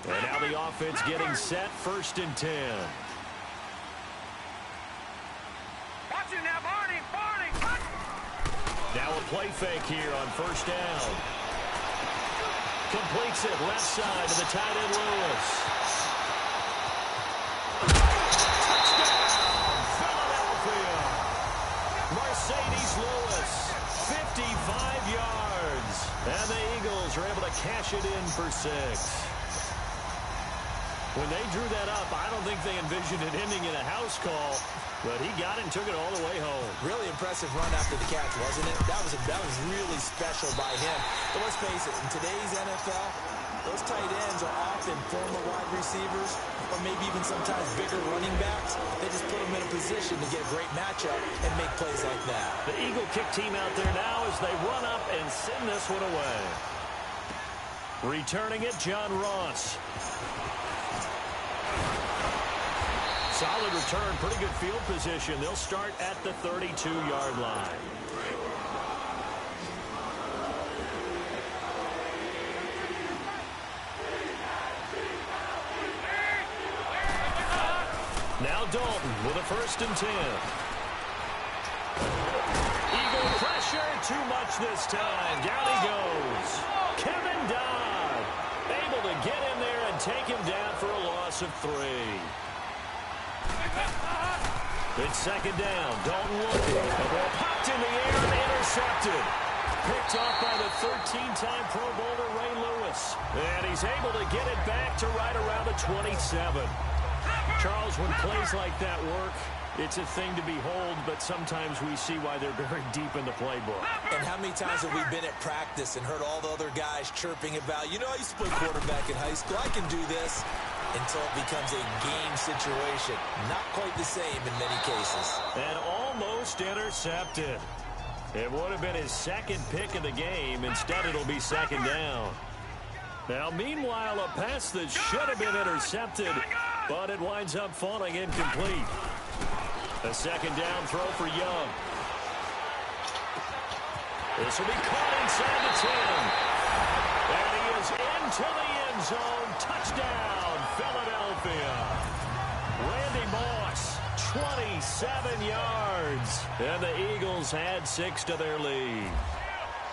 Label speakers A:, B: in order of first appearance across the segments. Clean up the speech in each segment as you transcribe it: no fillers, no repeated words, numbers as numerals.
A: And now the offense getting set, 1st and 10.
B: Watch it now, Barney.
A: Now a play fake here on 1st down. Completes it left side to the tight end Lewis. Touchdown, Philadelphia. Mercedes Lewis, 55 yards. And the Eagles are able to cash it in for 6. When they drew that up, I don't think they envisioned it ending in a house call, but he got it and took it all the way home.
C: Really impressive run after the catch, wasn't it? That was really special by him. But let's face it, in today's NFL, those tight ends are often former wide receivers or maybe even sometimes bigger running backs. They just put them in a position to get a great matchup and make plays like that.
A: The Eagle kick team out there now as they run up and send this one away. Returning it, John Ross. Solid return, pretty good field position. They'll start at the 32-yard line. Now Dalton with a 1st and 10. Eagle pressure, too much this time. Down he goes. Kevin Dodd able to get in there and take him down for a loss of 3. It's 2nd down. Dalton looking. The ball popped in the air and intercepted. Picked off by the 13-time Pro Bowler Ray Lewis. And he's able to get it back to right around the 27. Charles, when plays like that work, it's a thing to behold, but sometimes we see why they're very deep in the playbook.
C: And how many times have we been at practice and heard all the other guys chirping about, you know, I used to play quarterback in high school, I can do this, until it becomes a game situation. Not quite the same in many cases.
A: And almost intercepted. It would have been his 2nd pick of the game. Instead, it'll be 2nd down. Now, meanwhile, a pass that should have been intercepted, but it winds up falling incomplete. A 2nd down throw for Young. This will be caught inside the 10. And he is into the end zone. Touchdown, Philadelphia. Randy Moss, 27 yards. And the Eagles add 6 to their lead.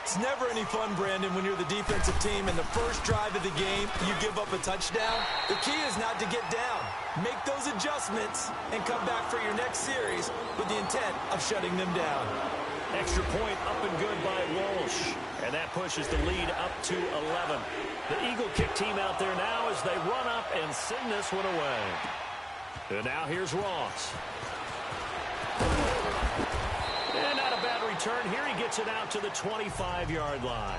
C: It's never any fun, Brandon, when you're the defensive team and the first drive of the game, you give up a touchdown. The key is not to get down. Make those adjustments and come back for your next series with the intent of shutting them down.
A: Extra point up and good by Walsh. And that pushes the lead up to 11. The Eagle kick team out there now as they run up and send this one away. And now here's Ross. And not a bad return here. He gets it out to the 25-yard line.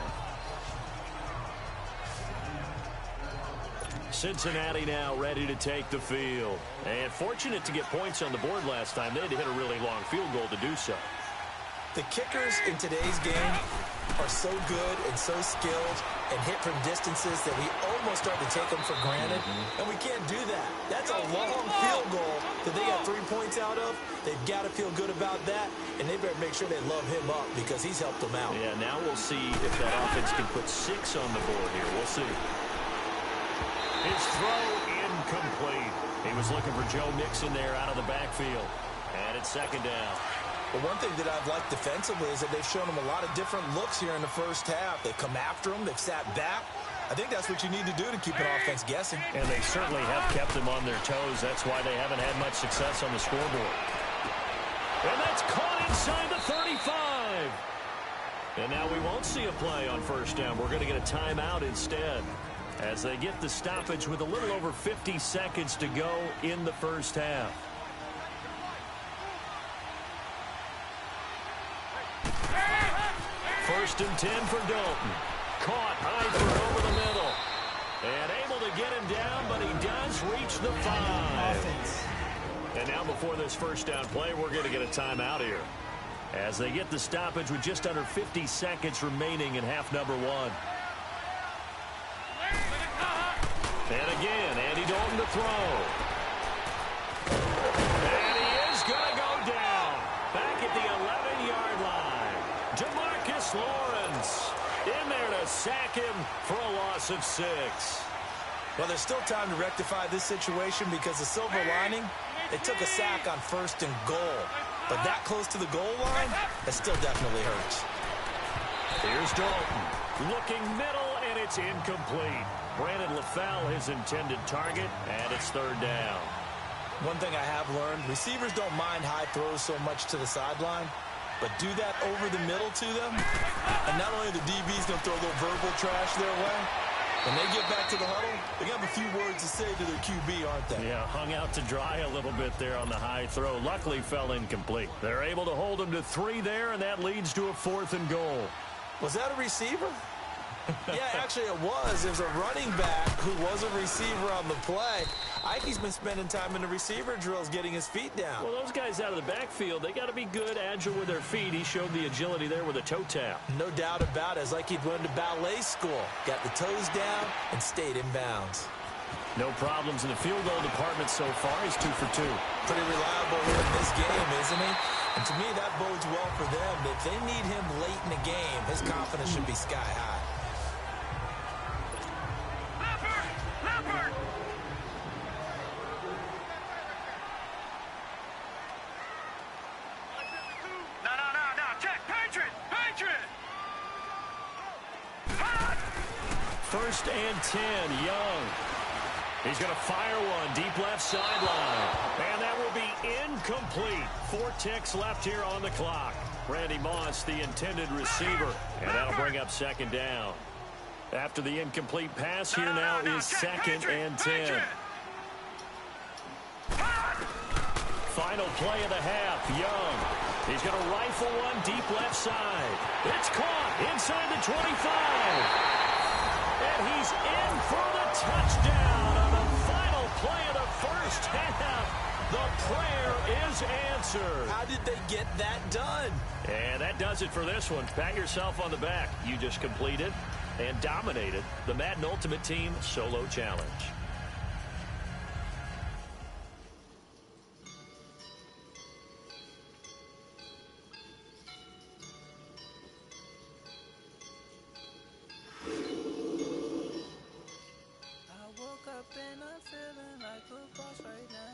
A: Cincinnati now ready to take the field. And fortunate to get points on the board last time. They had to hit a really long field goal to do so.
C: The kickers in today's game are so good and so skilled and hit from distances that we almost start to take them for granted. And we can't do that. That's a long field goal that they got 3 points out of. They've got to feel good about that, and they better make sure they love him up because he's helped them out.
A: Yeah, now we'll see if that offense can put 6 on the board here. We'll see. His throw incomplete. He was looking for Joe Mixon there out of the backfield. And it's 2nd down.
C: But one thing that I've liked defensively is that they've shown them a lot of different looks here in the first half. They've come after them. They've sat back. I think that's what you need to do to keep an offense guessing.
A: And they certainly have kept them on their toes. That's why they haven't had much success on the scoreboard. And that's caught inside the 35. And now we won't see a play on 1st down. We're going to get a timeout instead as they get the stoppage with a little over 50 seconds to go in the first half. First and 10 for Dalton. Caught high for over the middle. And able to get him down, but he does reach the 5. And now before this first down play, we're going to get a timeout here as they get the stoppage with just under 50 seconds remaining in half number 1. And again, Andy Dalton to throw. And he is going to go down. Back at the 11-yard line. Lawrence in there to sack him for a loss of 6.
C: Well, there's still time to rectify this situation because the silver lining, they took a sack on 1st and goal. But that close to the goal line, that still definitely hurts.
A: Here's Dalton. Looking middle, and it's incomplete. Brandon LaFell, his intended target, and it's 3rd down.
C: One thing I have learned, receivers don't mind high throws so much to the sideline, but do that over the middle to them, and not only the DB's going to throw a little verbal trash their way, when they get back to the huddle, they're going to have a few words to say to their QB, aren't they?
A: Yeah, hung out to dry a little bit there on the high throw. Luckily fell incomplete. They're able to hold him to 3 there, and that leads to a 4th and goal.
C: Was that a receiver? Yeah, actually it was. There's a running back who was a receiver on the play. Ikey's been spending time in the receiver drills getting his feet down.
A: Well, those guys out of the backfield, they got to be good, agile with their feet. He showed the agility there with a toe tap.
C: No doubt about it. It's like he'd went to ballet school. Got the toes down and stayed in bounds.
A: No problems in the field goal department so far. He's 2 for 2.
C: Pretty reliable here in this game, isn't he? And to me, that bodes well for them. If they need him late in the game, his confidence should be sky high.
A: First and 10, Young. He's going to fire one deep left sideline. And that will be incomplete. 4 ticks left here on the clock. Randy Moss, the intended receiver. And that'll bring up 2nd down. After the incomplete pass, here now is 2nd and 10. Final play of the half, Young. He's going to rifle one deep left side. It's caught inside the 25. And he's in for the touchdown on the final play of the first half. The prayer is answered.
C: How did they get that done?
A: And that does it for this one. Pat yourself on the back. You just completed and dominated the Madden Ultimate Team Solo Challenge.
D: And I'm feeling like a boss right now.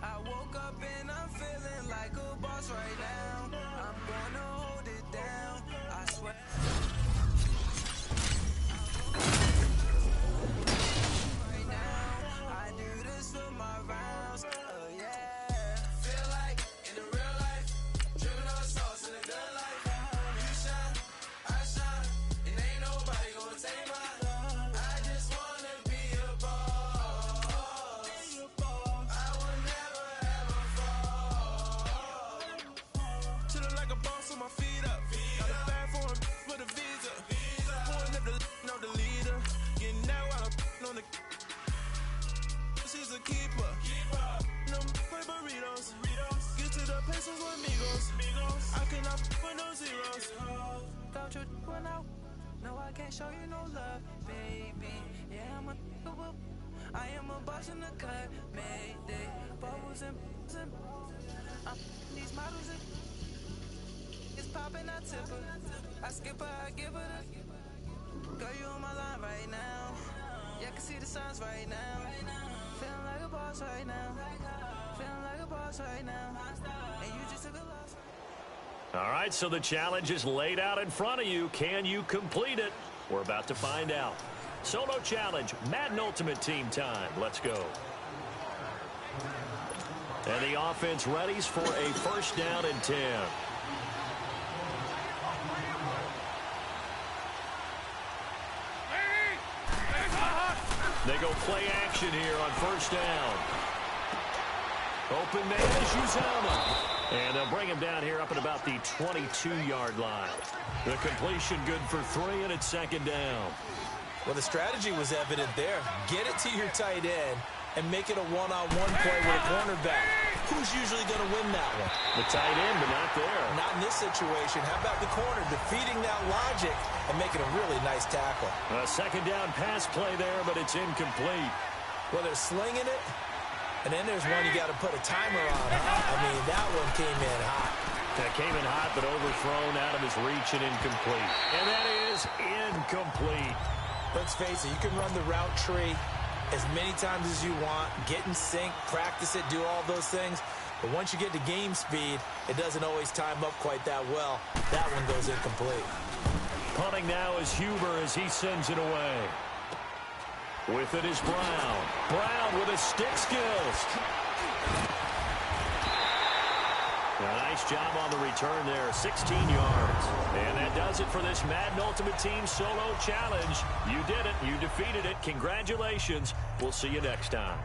D: I woke up and I'm feeling like a boss right now. I'm gonna hold it down, I swear. Right now, I do this for my rounds. Oh yeah. Feel like in the real life, dripping on sauce in the good life. No, I can't show you no love, baby. Yeah, I am a boss in the cut, mayday. Bubbles and these models it's popping, I tip her. I skip her, I give her the. Girl, you on my line right now. Yeah, I can see the signs right now. Feeling like a boss right now. Feeling like a boss right now. And you just took a loss.
A: All right, so the challenge is laid out in front of you. Can you complete it? We're about to find out. Solo challenge, Madden Ultimate Team time. Let's go. And the offense readies for a 1st down and 10. They go play action here on 1st down. Open man is Uzama. And they'll bring him down here up at about the 22-yard line. The completion good for 3, and it's 2nd down.
C: Well, the strategy was evident there. Get it to your tight end and make it a one-on-one play with a cornerback. Who's usually going to win that one?
A: The tight end, but not there.
C: Not in this situation. How about the corner defeating that logic and making a really nice tackle?
A: A 2nd down pass play there, but it's incomplete.
C: Well, they're slinging it. And then there's one you got to put a timer on, huh? I mean, that one came in hot.
A: That came in hot, but overthrown out of his reach and incomplete. And that is incomplete.
C: Let's face it, you can run the route tree as many times as you want, get in sync, practice it, do all those things. But once you get to game speed, it doesn't always time up quite that well. That one goes incomplete.
A: Punting now is Huber as he sends it away. With it is Brown. Brown with his stick skills. A nice job on the return there, 16 yards. And that does it for this Madden Ultimate Team Solo Challenge. You did it. You defeated it. Congratulations. We'll see you next time.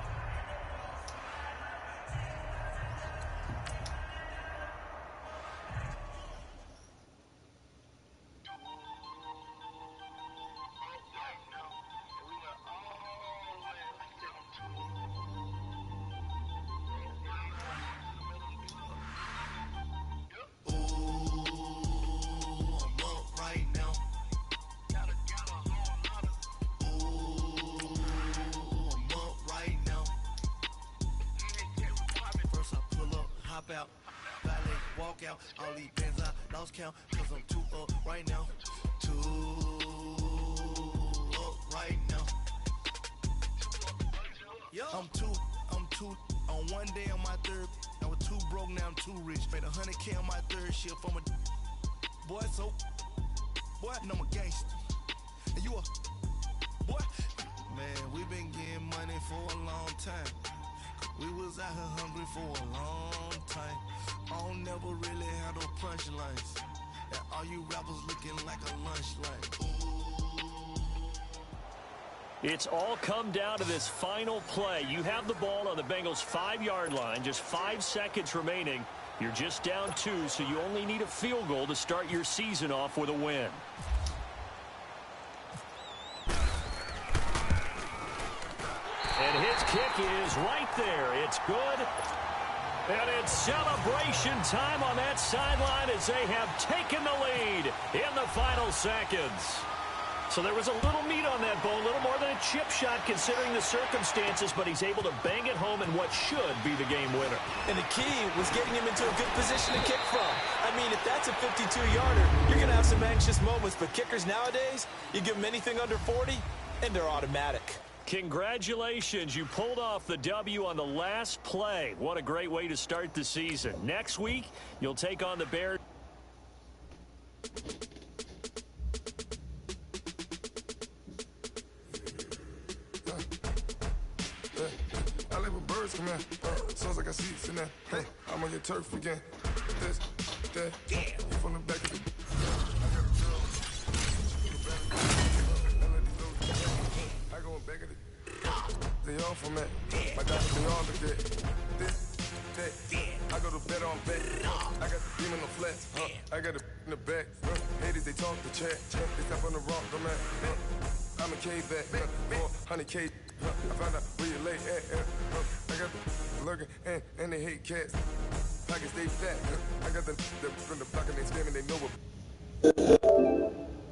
E: Out, valet, walk out, all these bands I lost count, cause I'm too up right now, too up right now. I'm too, on one day on my third, I was too broke, now I'm too rich, made 100K on my third shift, I'm a boy, so, boy, and I'm a gangster, and you a, boy, man, we been getting money for a long time. We was out here hungry for a long time. I don't never really have no punchlines. And all you rappers looking like a lunch line.
A: It's all come down to this final play. You have the ball on the Bengals' 5-yard line, just 5 seconds remaining. You're just down 2, so you only need a field goal to start your season off with a win. And his kick is right there. It's good. And it's celebration time on that sideline as they have taken the lead in the final seconds. So there was a little meat on that bone, a little more than a chip shot considering the circumstances, but he's able to bang it home in what should be the game winner.
C: And the key was getting him into a good position to kick from. I mean, if that's a 52-yarder, you're going to have some anxious moments, but kickers nowadays, you give them anything under 40, and they're automatic.
A: Congratulations, you pulled off the W on the last play. What a great way to start the season. Next week, you'll take on the Bears.
F: I live with birds come in. Sounds like I see seats in there. Hey, I'm on your turf again. This, that, you from the back of the... I go back of the... They all from that. My doctor, they all look at this, that. I go to bed on bed. I got the beam in the flats. I got it in the back. Haters, they talk the chat. They step on the rock, the man. I'm a K-back. 400K. I found out where you lay at. I got the lurking and they hate cats. Pockets, they fat. I got the from the block and they screaming, they know what.